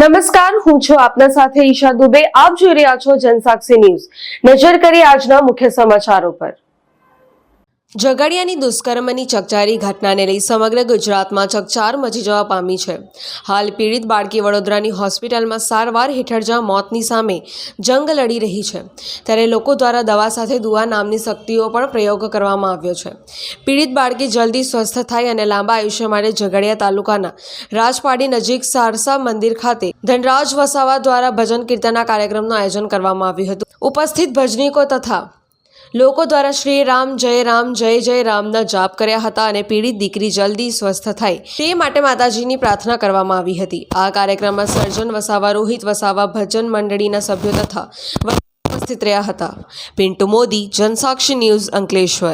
નમસ્કાર, હું છું આપના સાથે ઈશા દુબે. આપ જોઈ રહ્યા છો જનસાક્ષી ન્યૂઝ. નજર કરીએ આજના મુખ્ય સમાચારો પર. ઝઘડિયાની દુષ્કર્મની ચકચારી ઘટનાને લઈ સમગ્ર ગુજરાતમાં ચકચાર મચી જવા પામી છે. હાલ પીડિત બાળકી વડોદરાની હોસ્પિટલમાં સારવાર હેઠળ જ્યાં મોતની સામે જંગ લડી રહી છે, ત્યારે લોકો દ્વારા દવા સાથે દુઆ નામની શક્તિઓ પણ પ્રયોગ કરવામાં આવ્યો છે. પીડિત બાળકી જલ્દી સ્વસ્થ થાય અને લાંબા આયુષ્ય માટે ઝઘડિયા તાલુકાના રાજપાડી નજીક સારસા મંદિર ખાતે ધનરાજ વસાવા દ્વારા ભજન કીર્તનના કાર્યક્રમનું આયોજન કરવામાં આવ્યું હતું. ઉપસ્થિત ભજનીકો તથા લોકો દ્વારા શ્રી રામ જય જય રામના જાપ કર્યા હતા અને પીડિત દીકરી જલ્દી સ્વસ્થ થાય તે માટે માતાજીની પ્રાર્થના કરવામાં આવી હતી. આ કાર્યક્રમમાં સર્જન વસાવા, રોહિત વસાવા, ભજન મંડળીના સભ્યો તથા ઉપસ્થિત રહ્યા હતા. પિન્ટુ મોદી, જનસાક્ષી ન્યૂઝ, અંકલેશ્વર.